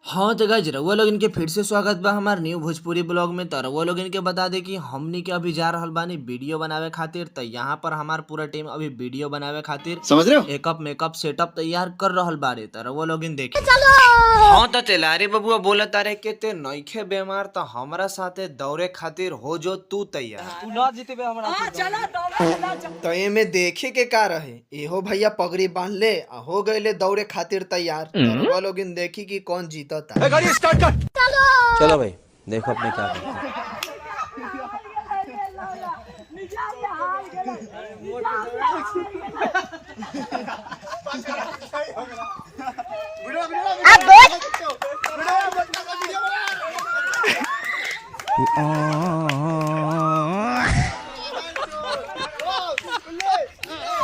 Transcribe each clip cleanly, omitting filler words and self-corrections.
हाँ तो गाइज रउआ लोग इनके फिर से स्वागत बा हमार न्यू भोजपुरी ब्लॉग में। तो रउआ लोग इनके बता दे कि हमनी के अभी जा रहल बानी वीडियो बनावे खातिर। तो यहाँ पर हमार पूरा टीम अभी वीडियो बनावे खातिर समझ रहे हो। एकअप मेकअप सेटअप तैयार कर रहल बारे। तो रउआ लोग इन देखी। हाँ तो तेलारी बबुआ बोलत तारे के ते नइखे बेमार तो हमरा साथे दौड़े खातिर हो जो तू तैयार। तो एमे देखे के का रहे एहो भैया पगड़ी बांध ले आ हो गए दौड़े खातिर तैयार। रउआ लोग इन देखी कि कौन जीतता। गाड़ी स्टार्ट कर। चलो भाई देखो अपने क्या करते हैं।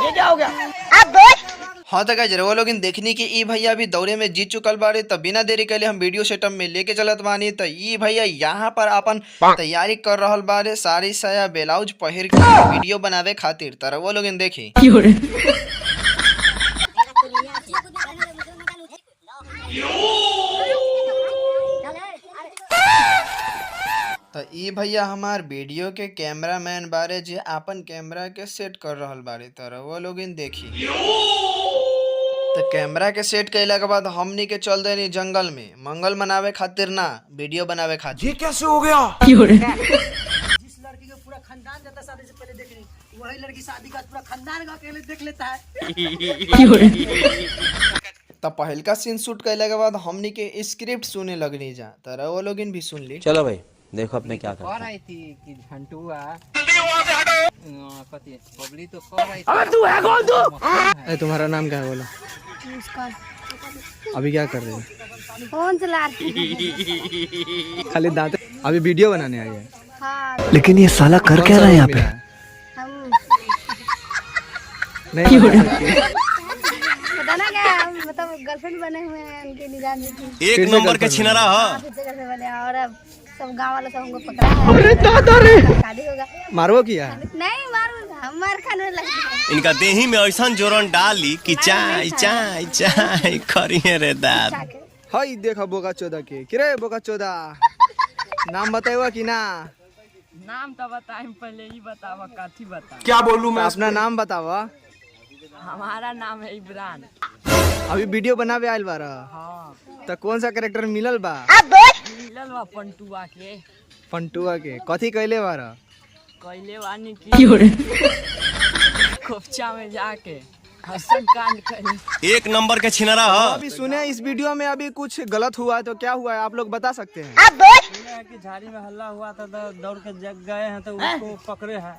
ये क्या हो गया? हाँ तो गाइस रउआ लोग देखनी कि ई भैया अभी दौरे में जीत चुकल बारे। तब बिना देरी के लिए हम वीडियो सेटअप में लेके चलत बानी। तो ई भैया यहाँ पर अपन तैयारी कर रहल बारे साड़ी साया ब्लाउज पहिर के वीडियो बनावे खातिर। तो रउआ लोग देखी। तो ई भैया हमार वीडियो के कैमरामैन बारे जे अपन कैमरा के सेट कर रहल बारे। तो रउआ लोग देखी। तो कैमरा के सेट कैला के बाद हमनी के चल देनी जंगल में मंगल मनावे खातिर ना वीडियो बनावे खातिर। ये कैसे हो गया? जिस लड़की को पूरा खानदान जाता शादी से पहले देखनी, वही लड़की शादी का पूरा खानदान का अकेले देख लेता है। तो पहल का सीन शूट कैला के बाद हमनी के स्क्रिप्ट सुने लगनी जा। तो रउआ लोग भी सुन ली। चलो भाई देखो अपने क्या करते हैं। आई थी कि घंटुआ पति बबली तो कर रही थी। अबे तू है कौन तू? तुम्हारा नाम क्या है बोलो? अभी क्या कर रहे हो? फोन चला रही खाली दांत। अभी वीडियो बनाने आई है। हाँ, लेकिन ये साला कर क्या रहा है यहाँ पे? हम नहीं पता ना क्या हम मतलब गर्लफ्रेंड बने हुए हैं उनके निजाम में थी। एक नंबर के छिनरा है। पीछे घर से बने और अब सब गांव वालों सब हमको पकड़ा है। शादी होगा। मारवो किया है? नहीं मारूंगा, हम मार खाने लगते हैं। इनका देही में ऐसा जोरन डाली कि चाय चाय चाय करिए रे दाद। हाय देखा बोका चौदह के किरे बोका चौदह नाम बताएगा कि ना? नाम तो बताएं पहले ही बतावा काठी बता। क्या बोलूं मैं? अपना नाम बतावा। हमारा नाम है इमरान। अभी वीडियो बनावे आयल बारा। हाँ तो कौन सा कैरेक्टर मिलल बा? मिलल बा पंटुआ के। पंटुआ के कथी कैले बारा? कैले वानी की खोपचा में जाके हसन कांड करे। एक नंबर के छिनरा है। अभी सुने इस वीडियो में अभी कुछ गलत हुआ है तो क्या हुआ है आप लोग बता सकते हैं? सुने कि झाड़ी में हल्ला हुआ था तो दौड़ के जग गए हैं तो उसको पकड़े हैं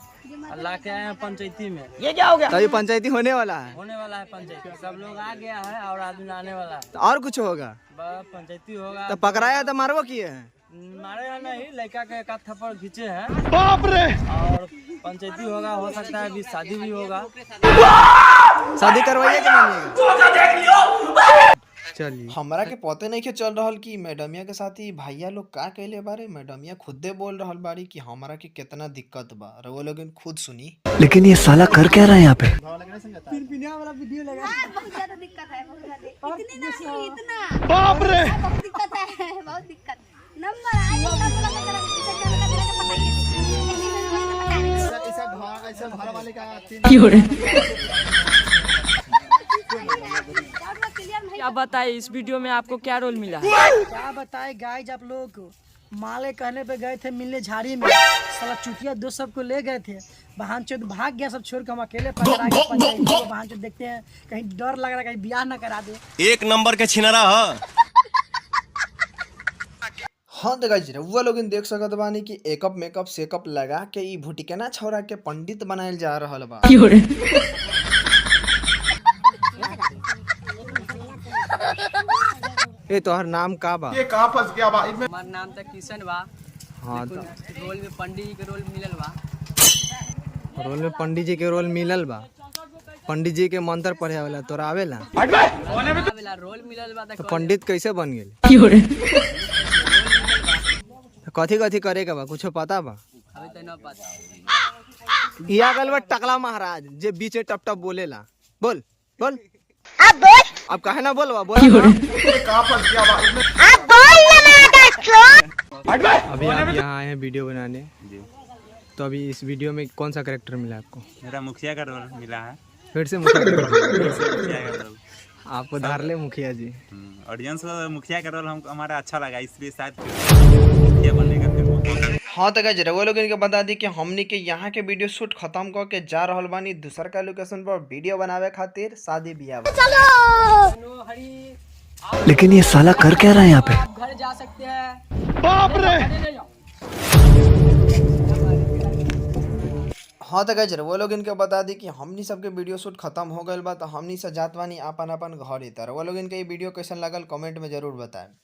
ला के आए हैं पंचायती में। ये क्या हो गया? तो अभी पंचायती होने वाला है। होने वाला है पंचायती, सब लोग आ गया है और आदमी आने वाला है। तो और कुछ होगा? बस पंचायती होगा। तो पकड़ाया तो मारवो किए हैं? मारे हैं नहीं, लड़का के एक थप्पड़ खींचे हैं। बाप रे! और पंचायती होगा, हो सकता है अभी शादी भी होगा। शादी करवाइए कि नहीं? चलिए हमरा के पते नहीं के चल रहल कि मैडमिया के साथ ही भैया लोग का कहले बारे। मैडमिया खुदे बोल रहल बारी कि हमरा के कितना दिक्कत बा। रउआ लोग खुद सुनी। लेकिन ये साला कर क्या रहा है यहाँ पे? पिनिया वाला वीडियो लगा। बहुत ज्यादा दिक्कत है, बहुत ज्यादा। इतनी नहीं, इतना बाप रे बहुत दिक्कत है, बहुत दिक्कत। नंबर आई तब लगा कर ऐसा घर वाले का क्या बताए इस वीडियो में आपको क्या रोल मिला? क्या बताए गाइज आप लोगों को। माले कहने पे गए थे मिलने झाड़ी में, साला चुटिया दो सबको ले गए थे। बहन चोद भाग गया, सब छोड़ के हम अकेले पकड़ा के पंचायती को बहन चोद देखते हैं, कहीं डर लग रहा है कहीं ब्याह ना करा दे। एक नंबर के छिनरा है। हाँ तो गाइस रउआ लोग देख सकत बानी कि एकअप मेकअप सेकअप लगा के ई भुटिकना छौरा के पंडित बनायल जा रहल बा। ए तोहर नाम का बा? हमारा नाम तो किशन बा। हाँ तो रोल में पंडित जी के रोल मिलल बा। रोल में पंडित जी के रोल मिलल बा। पंडित जी के मंत्र पढ़े वाला तोरा आवेला? आवेला रोल मिलल बा तो पंडित कैसे बन गेल? कथी कथी करे के बा कुछ पता बा? अभी तो ना पता। या गल बा टकला महाराज जे बीचे टप टप बोलेला। बोल बोल अब काहे ना बोलवा बोल। अब बोल। अभी आप यहाँ आए हैं वीडियो बनाने जी। तो अभी इस वीडियो में कौन सा कैरेक्टर मिला आपको? मेरा मुखिया का रोल मिला है। फिर से मुखिया मुखिया का रोल। आपको धार ले मुखिया जी। ऑडियंस को मुखिया का रोल हमको हमारा अच्छा लगा, इसलिए शायद मुखिया बनने का फिर मौका। हाँ तो गाइस रउआ लोगन के बता दी कि हमनी के यहाँ के वीडियो शूट खत्म करके जा रहल बानी दूसर का लोकेशन पर वीडियो बनावे खातिर शादी बियाह वाला। लेकिन ये साला कर क्या रहा है यहाँ पे? घर जा सकते हैं। हाँ तो गाइस रउआ लोगन के बता दी कि हमनी सबके वीडियो शूट खत्म हो गइल बा तो हमनी से जात बानी आपन अपन घर। रउआ लोगन के ये वीडियो कैसन लगल कमेंट में जरूर बताएं।